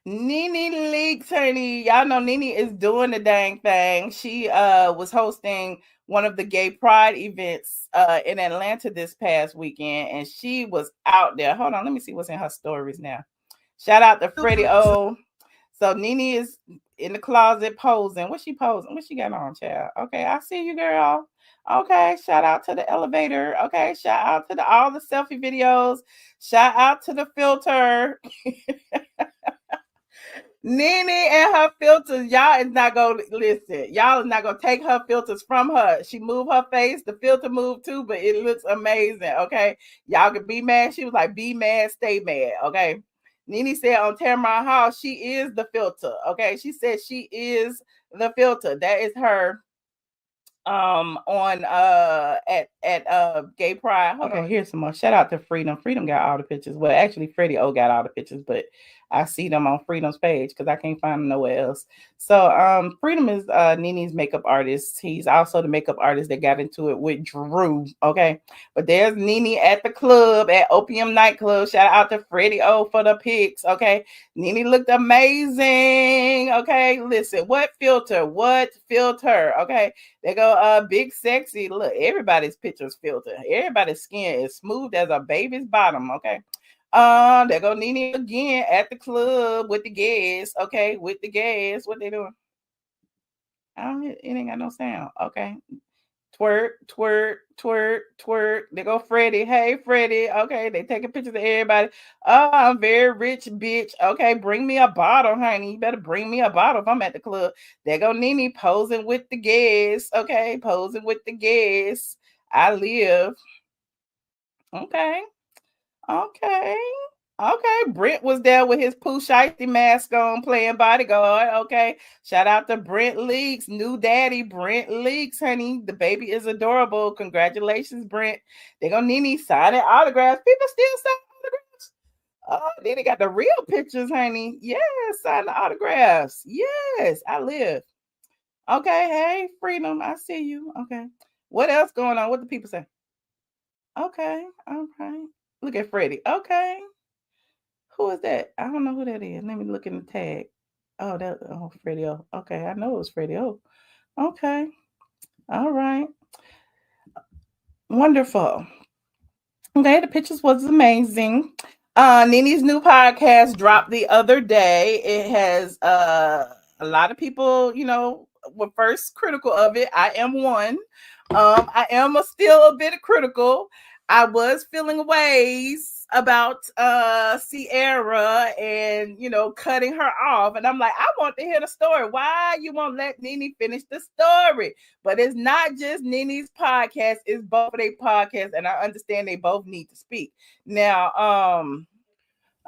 Nene leaks, honey. Y'all know Nene is doing the dang thing. She was hosting one of the gay pride events in Atlanta this past weekend, and she was out there. Hold on, let me see what's in her stories now. Shout out to Freddie O. So Nene is in the closet posing. What's she posing? What she got on, child? Okay, I see you, girl. Okay, shout out to the elevator. Okay, shout out to all the selfie videos. Shout out to the filter. Nene and her filters, y'all is not gonna listen. Y'all is not gonna take her filters from her. She moved her face, the filter moved too, but it looks amazing. Okay, y'all can be mad. She was like, "Be mad, stay mad." Okay, Nene said on Tamron Hall, she is the filter. Okay, she said she is the filter. That is her on at Gay Pride. Okay, here's some more. Shout out to Freedom. Freedom got all the pictures. Well, actually Freddie O got all the pictures, but I see them on Freedom's page because I can't find them nowhere else. So Freedom is Nene's makeup artist. He's also the makeup artist that got into it with Drew. Okay. But there's Nene at the club at Opium Nightclub. Shout out to Freddie O for the pics. Okay. Nene looked amazing. Okay. Listen, what filter? What filter? Okay. They go big sexy. Look, everybody's pictures filter. Everybody's skin is smooth as a baby's bottom. Okay. There go Nene again at the club with the gas. Okay, with the gas. What they doing? It ain't got no sound. Okay. Twerk, twerk, twerk, twerk. They go Freddie. Hey, Freddie. Okay, they taking pictures of everybody. Oh, I'm very rich, bitch. Okay, bring me a bottle, honey. You better bring me a bottle if I'm at the club. There go Nene posing with the gas. Okay, posing with the gas. I live. Okay. Okay. Okay. Brent was there with his Pooh Shiesty mask on playing bodyguard. Okay. Shout out to Brent Leaks, new daddy, Brent Leaks, honey. The baby is adorable. Congratulations, Brent. They're going to Nene signing autographs. People still sign autographs. Oh, then they got the real pictures, honey. Yes, sign the autographs. Yes, I live. Okay. Hey, Freedom. I see you. Okay. What else going on? What do people say? Okay. All right. Look at Freddie. Okay. Who is that? I don't know who that is. Let me look in the tag. Oh, Freddie O. Okay, I know it was Freddie O. Okay. All right. Wonderful. Okay, the pictures was amazing. Nene's new podcast dropped the other day. It has a lot of people, were first critical of it. I am one. I am still a bit critical. I was feeling ways about Sierra and cutting her off, and I'm like, I want to hear the story. Why you won't let Nene finish the story? But it's not just Nene's podcast, it's both of their podcasts, and I understand they both need to speak. Now,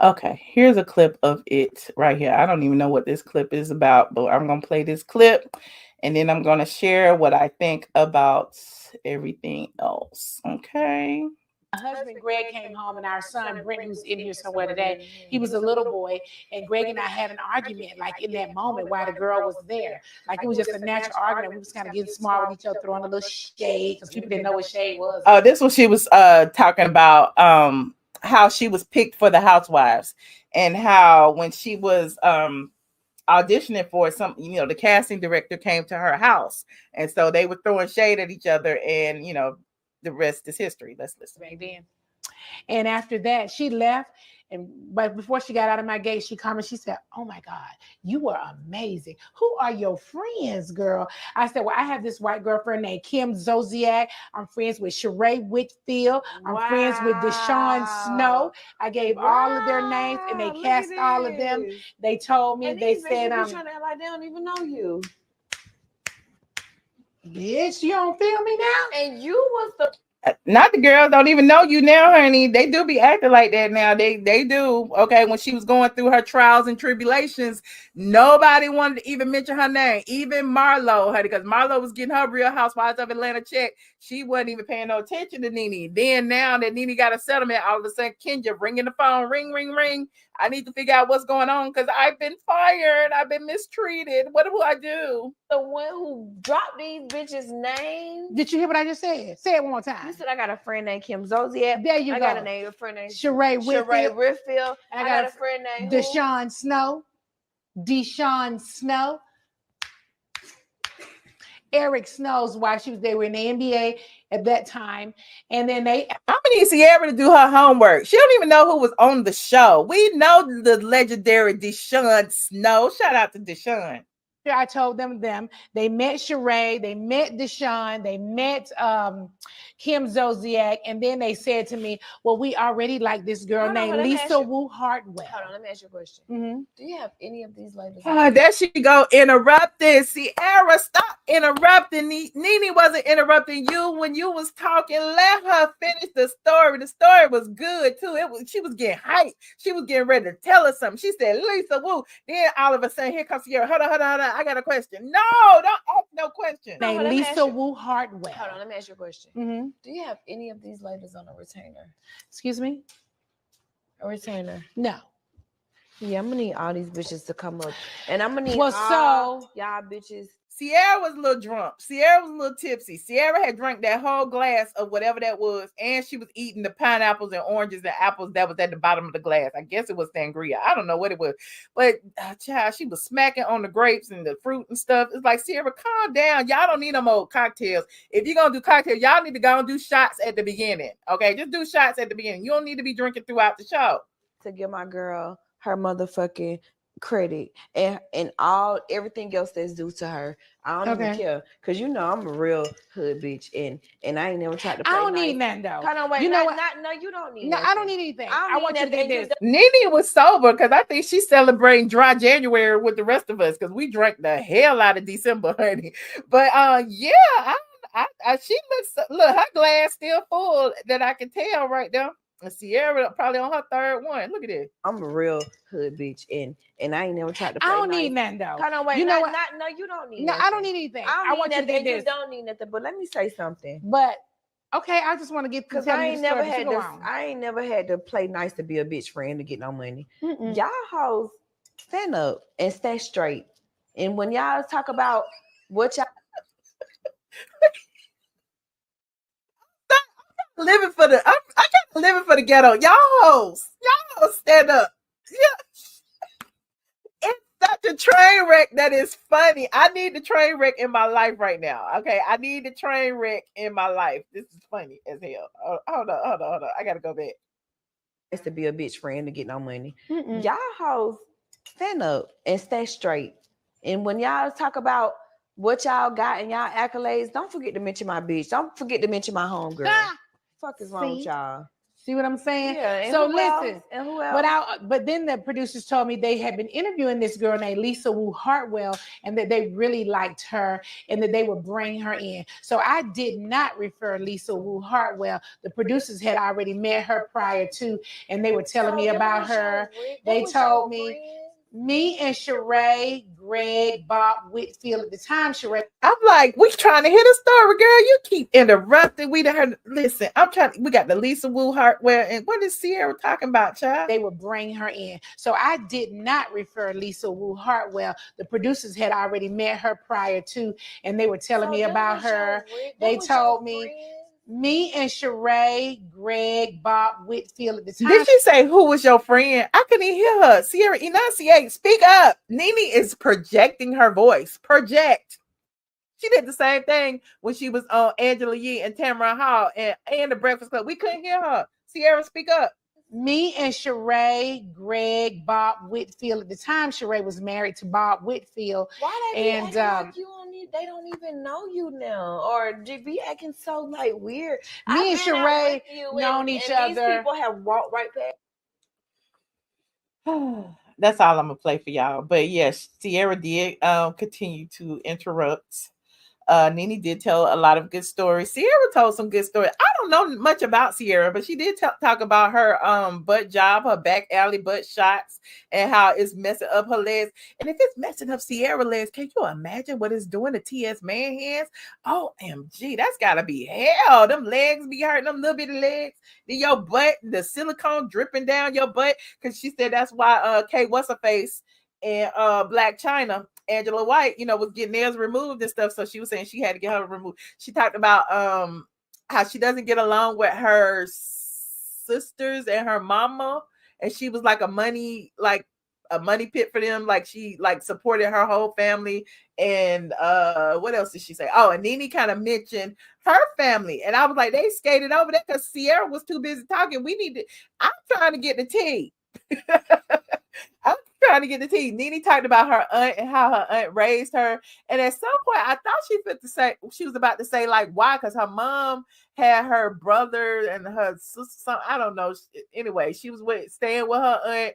okay, here's a clip of it right here. I don't even know what this clip is about, but I'm gonna play this clip and then I'm gonna share what I think about everything else. Okay. My husband Greg came home, and our son Brent, who's in here somewhere today, he was a little boy, and Greg and I had an argument, like in that moment while the girl was there. Like it was just a natural argument. We was kind of getting smart with each other, throwing a little shade because people didn't know what shade was. Oh, this was she was talking about how she was picked for the Housewives, and how when she was auditioning for something, the casting director came to her house, and so they were throwing shade at each other, and the rest is history. Let's listen. Back then. And after that, she left. But before she got out of my gate, she commented, she said, "Oh my God, you are amazing. Who are your friends, girl?" I said, "Well, I have this white girlfriend named Kim Zolciak. I'm friends with Sheree Whitfield. I'm friends with Deshawn Snow." I gave all of their names, and they cast all of them. They told me, they said, trying to act like they don't even know you. Bitch, you don't feel me now? And you was the not the girls don't even know you now, honey. They do be acting like that now. They do. Okay, when she was going through her trials and tribulations, nobody wanted to even mention her name. Even Marlo, honey, because Marlo was getting her Real Housewives of Atlanta check. She wasn't even paying no attention to Nene. Then now that Nene got a settlement, all of a sudden Kenya ringing the phone, ring, ring, ring. I need to figure out what's going on because I've been fired. I've been mistreated. What do I do? The one who dropped these bitches' names. Did you hear what I just said? Say it one more time. You said I got a friend named Kim Zolciak. There you go. I got a friend named Sheree Whitfield. I got a friend named Deshawn Snow. Deshaun Snow. Eric Snow's wife. They were in the NBA at that time. And then I'm gonna need Sierra to do her homework. She don't even know who was on the show. We know the legendary Deshaun Snow. Shout out to Deshaun. I told them they met Sheree, they met Deshaun, they met Kim Zolciak, and then they said to me, well, we already like this girl named Lisa Wu Hartwell. Hold on, let me ask you a question. Mm-hmm. Do you have any of these ladies? There she go, interrupting. Sierra, stop interrupting. Nene wasn't interrupting you when you was talking. Let her finish the story. The story was good too. She was getting hyped. She was getting ready to tell us something. She said, Lisa Wu. Then all of a sudden, here comes Sierra. Hold on. I got a question. No, don't ask no question. Named Lisa Wu Hartwell. Hold on, let me ask you a question. Mm-hmm. Do you have any of these ladies on a retainer? Excuse me? A retainer? No. Yeah, I'm gonna need all these bitches to come up, and I'm gonna need all y'all bitches. Sierra was a little drunk. Sierra was a little tipsy. Sierra had drank that whole glass of whatever that was, and she was eating the pineapples and oranges and apples that was at the bottom of the glass. I guess it was sangria. I don't know what it was, but child, she was smacking on the grapes and the fruit and stuff. It's like, Sierra, calm down. Y'all don't need no more cocktails. If you're gonna do cocktails, y'all need to go and do shots at the beginning. Okay, just do shots at the beginning. You don't need to be drinking throughout the show. To give my girl her motherfucking credit and everything else that's due to her. I don't even care, because you know I'm a real hood bitch, and I ain't never tried to play. I don't need nothing though. Hold on, wait, you know what? No, you don't need. No, I don't need anything. I want you to get this. Nene was sober because I think she's celebrating dry January with the rest of us because we drank the hell out of December, honey. But yeah, she look, her glass still full that I can tell right now. And Sierra probably on her third one. Look at this. I'm a real hood bitch, and I ain't never tried to play. I don't need nothing though. Hold on, wait, you know what? No, you don't need. No, nothing. I don't need anything. I want you to get this. You don't need nothing. But let me say something. But okay, I just want to get because I ain't never had to play nice to be a bitch friend to get no money. Mm-mm. Y'all hoes stand up and stay straight. And when y'all talk about what y'all living for the, I got living for the ghetto. Y'all hoes stand up. Yeah. It's such a train wreck that is funny. I need the train wreck in my life right now. Okay, I need the train wreck in my life. This is funny as hell. Hold on. I gotta go back. It's to be a bitch friend to get no money. Mm-mm. Y'all hoes stand up and stay straight. And when y'all talk about what y'all got and y'all accolades, don't forget to mention my bitch. Don't forget to mention my homegirl. Fuck is wrong with y'all? See what I'm saying? Yeah. So listen. And who else? But then the producers told me they had been interviewing this girl named Lisa Wu Hartwell, and that they really liked her, and that they would bring her in. So I did not refer Lisa Wu Hartwell. The producers had already met her prior to, and they were telling me about her. They told me and Sheree, Greg, Bob, Whitfield at the time. Sheree, I'm like, we trying to hit a story, girl. You keep interrupting. We done listen. We got the Lisa Wu Hartwell, and what is Sierra talking about, child? They would bring her in. So I did not refer Lisa Wu Hartwell. The producers had already met her prior to, and they were telling me about her. They told me and Sheree, Greg, Bob, Whitfield at the time. Did she say who was your friend? I couldn't hear her. Sierra, enunciate. Speak up. Nene is projecting her voice. Project. She did the same thing when she was on Angela Yee and Tamara Hall and the Breakfast Club. We couldn't hear her. Sierra, speak up. Me and Sheree, Greg, Bob Whitfield. At the time, Sheree was married to Bob Whitfield. Why they be acting like they don't even know you now, or they be acting so like weird? Me and Sheree known each other. These people have walked right past. That's all I'm gonna play for y'all. But yes, Sierra did continue to interrupt. Nene did tell a lot of good stories. Sierra told some good stories. I don't know much about Sierra, but she did talk about her butt job, her back alley butt shots, and how it's messing up her legs. And if it's messing up Sierra legs, can you imagine what it's doing to TS man hands? OMG, that's gotta be hell. Them legs be hurting, them little bitty legs. Then your butt, the silicone dripping down your butt. Because she said that's why what's her face and Black China, Angela White, was getting nails removed and stuff. So she was saying she had to get her removed. She talked about how she doesn't get along with her sisters and her mama, and she was like a money a money pit for them. Like she like supported her whole family. And what else did she say? Oh, and Nene kind of mentioned her family. And I was like, they skated over there because Sierra was too busy talking. I'm trying to get the tea. I'm trying to get the tea. Nene talked about her aunt and how her aunt raised her. And at some point, I thought she was about to say like why, because her mom had her brother and her sister. I don't know. Anyway, she was staying with her aunt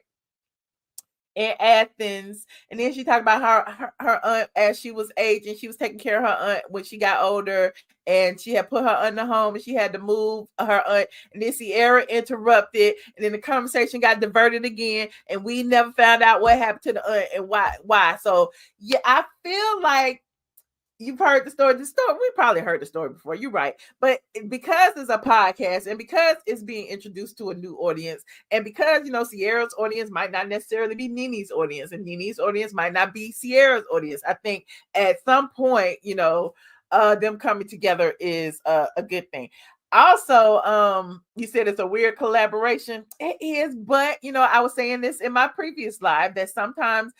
in Athens, and then she talked about her aunt as she was aging. She was taking care of her aunt when she got older, and she had put her aunt in the home, and she had to move her aunt. And then Sierra interrupted, and then the conversation got diverted again, and we never found out what happened to the aunt and why. So yeah, I feel like you've heard the story. We probably heard the story before. You're right. But because it's a podcast and because it's being introduced to a new audience, and because, Sierra's audience might not necessarily be Nene's audience, and Nene's audience might not be Sierra's audience, I think at some point, them coming together is a good thing. Also, you said it's a weird collaboration. It is, but I was saying this in my previous live that sometimes,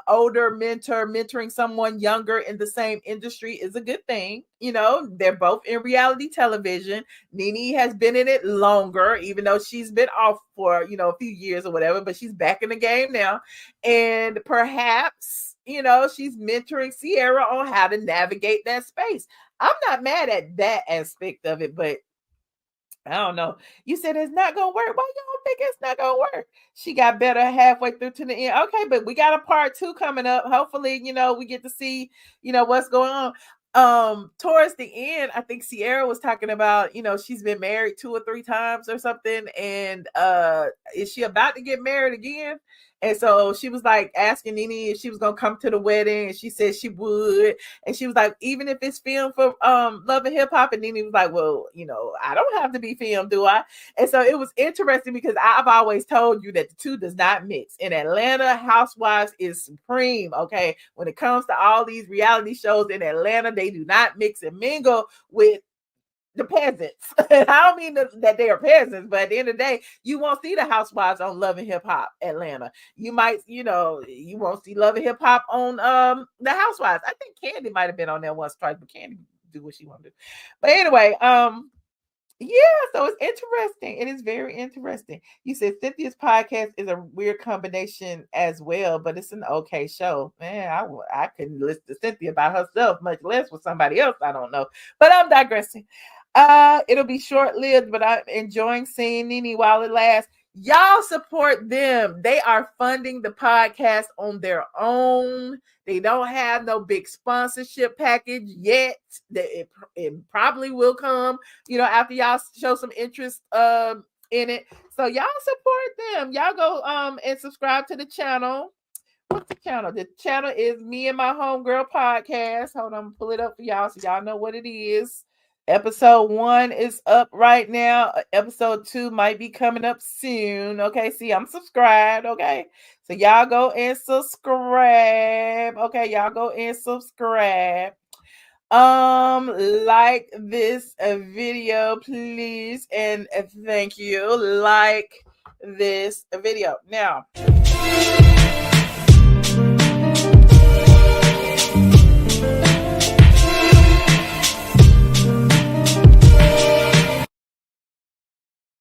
older mentoring someone younger in the same industry is a good thing. They're both in reality television. Nene has been in it longer, even though she's been off for, a few years or whatever, but she's back in the game now. And perhaps, she's mentoring Sierra on how to navigate that space. I'm not mad at that aspect of it, but I don't know. You said it's not going to work. Why you don't think it's not going to work? She got better halfway through to the end. Okay, but we got a part 2 coming up. Hopefully, we get to see, what's going on. Towards the end, I think Sierra was talking about, she's been married 2 or 3 times or something. And is she about to get married again? And so she was like asking Nene if she was going to come to the wedding, and she said she would. And she was like, even if it's filmed for Love and Hip Hop. And Nene was like, well, I don't have to be filmed, do I? And so it was interesting because I've always told you that the two does not mix. In Atlanta, Housewives is supreme, okay? When it comes to all these reality shows in Atlanta, they do not mix and mingle with the peasants. I don't mean that they are peasants, but at the end of the day, you won't see the Housewives on Love and Hip Hop Atlanta. You might, you won't see Love and Hip Hop on the Housewives. I think Kandi might have been on there once, twice, but Kandi do what she want to do. But anyway, yeah, so it's interesting. It is very interesting. You said Cynthia's podcast is a weird combination as well, but it's an okay show. Man, I couldn't listen to Cynthia by herself, much less with somebody else. I don't know, but I'm digressing. It'll be short-lived, but I'm enjoying seeing Nene while it lasts. Y'all support them. They are funding the podcast on their own. They don't have no big sponsorship package yet. It probably will come, after y'all show some interest in it. So y'all support them. Y'all go and subscribe to the channel. What's the channel? The channel is Me My Homegirl podcast. Hold on, pull it up for y'all so y'all know what it is. Episode 1 is up right now. Episode 2 might be coming up soon. Okay, see, I'm subscribed. Okay, so y'all go and subscribe. Okay, y'all go and subscribe. Like this video, please, and thank you. Like this video now.